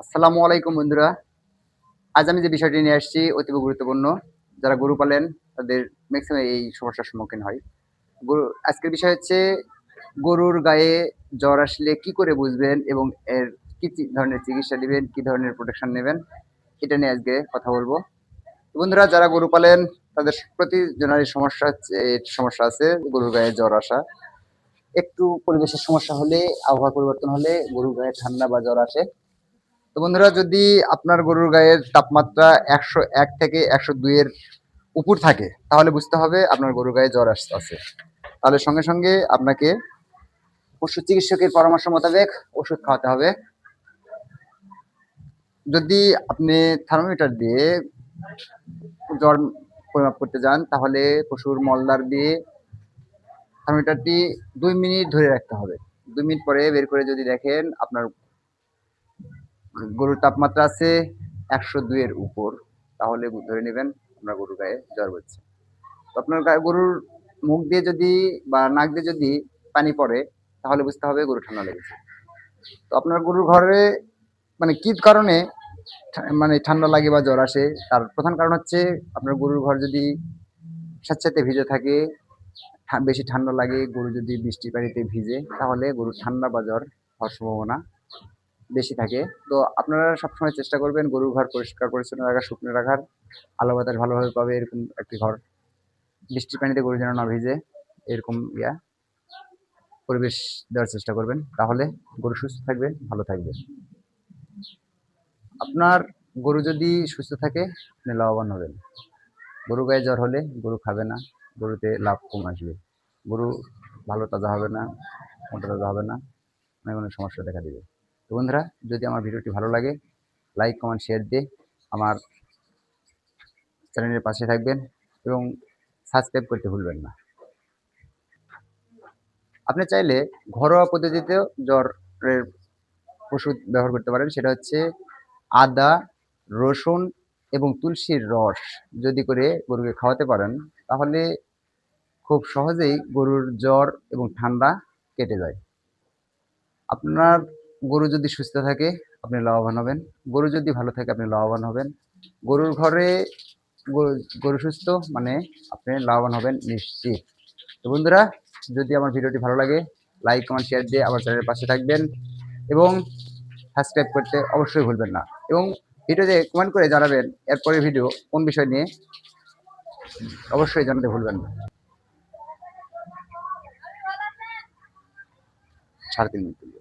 আসসালামু আলাইকুম বন্ধুরা। আজ আমি যে বিষয়টি নিয়ে আসছি অতীব গুরুত্বপূর্ণ। যারা গরু পালেন তাদের ম্যাক্সিমাম এই সমস্যার সম্মুখীন হয়। আজকের বিষয় হচ্ছে গরুর গায়ে জ্বর আসলে কি করে বুঝবেন এবং এর কি ধরনের চিকিৎসা নিবেন, কি ধরনের প্রোটেকশন নেবেন, এটা নিয়ে আজকে কথা বলবো। তো বন্ধুরা যারা গরু পালেন তাদের প্রতিজনেরই সমস্যা আছে গরুর গায়ে জ্বর আসা। একটু পরিবেশের সমস্যা হলে, আবহাওয়া পরিবর্তন হলে গরুর গায়ে ঠান্ডা বা জ্বর আসে। তো বন্ধুরা যদি আপনার গরুর গায়ের তাপমাত্রা ১০১ থেকে ১০২ এর উপর থাকে তাহলে বুঝতে হবে আপনার গরুর গায়ে জ্বর আসতেছে। তাহলে সঙ্গে সঙ্গে আপনাকে পশু চিকিৎসকের পরামর্শ মোতাবেক ওষুধ খাওয়াতে হবে। যদি আপনি থার্মোমিটার দিয়ে জ্বর পরিমাপ করতে যান তাহলে পশুর মলদ্বার দিয়ে থার্মোমিটারটি ২ মিনিট ধরে রাখতে হবে। ২ মিনিট পরে বের করে যদি দেখেন আপনার গরুর তাপমাত্রা আছে ১০২ এর উপর, তাহলে ধরে নেবেন আপনার গরুর গায়ে জ্বর হচ্ছে। তো আপনার গরুর মুখ দিয়ে যদি বা নাক দিয়ে যদি পানি পড়ে তাহলে বুঝতে হবে গরু ঠান্ডা লেগেছে। তো আপনার গরুর ঘরে মানে কি কারণে মানে ঠান্ডা লাগে বা জ্বর আসে, তার প্রধান কারণ হচ্ছে আপনার গরুর ঘর যদি স্যাঁতসেঁতে ভিজে থাকে, বেশি ঠান্ডা লাগে, গরু যদি বৃষ্টির পানিতে ভিজে তাহলে গরুর ঠান্ডা বা জ্বর হওয়ার সম্ভাবনা বেশি থাকে। তো আপনারা সবসময় চেষ্টা করবেন গরুর ঘর পরিষ্কার পরিচ্ছন্ন রাখার, শুকনো রাখার, আলো বাতাস ভালোভাবে পাবে এরকম একটি ঘর, বৃষ্টির পানিতে গরু যেন না ভিজে এরকম পরিবেশ দেওয়ার চেষ্টা করবেন। তাহলে গরু সুস্থ থাকবে, ভালো থাকবে। আপনার গরু যদি সুস্থ থাকে আপনি লাভবান হবেন। গরু গায়ে জ্বর হলে গরু খাবে না, গরুতে লাভ কম আসবে, গরু ভালো তাজা হবে না, মোটা তাজা হবে না, অনেক অনেক সমস্যা দেখা দিবে। তো বন্ধুরা যদি আমার ভিডিওটি ভালো লাগে লাইক কমেন্ট শেয়ার দিয়ে আমার চ্যানেলের পাশে থাকবেন এবং সাবস্ক্রাইব করতে ভুলবেন না। আপনি চাইলে ঘরোয়া পদ্ধতিতেও জ্বরের ওষুধ ব্যবহার করতে পারেন। সেটা হচ্ছে আদা, রসুন এবং তুলসীর রস যদি করে গরুকে খাওয়াতে পারেন তাহলে খুব সহজেই গরুর জ্বর এবং ঠান্ডা কেটে যায়। আপনার গরু যদি সুস্থ থাকে আপনি লাভবান হবেন, গরু যদি ভালো থাকে আপনি লাভবান হবেন। গরুর ঘরে গরু গরু সুস্থ মানে আপনি লাভবান হবেন নিশ্চিত। তো বন্ধুরা যদি আমার ভিডিওটি ভালো লাগে লাইক কমেন্ট শেয়ার দিয়ে আমার চ্যানেলের পাশে থাকবেন এবং সাবস্ক্রাইব করতে অবশ্যই ভুলবেন না, এবং ভিডিওতে কমেন্ট করে জানাবেন এরপরে ভিডিও কোন বিষয় নিয়ে অবশ্যই জানাতে ভুলবেন না। 3.5 মিনিট।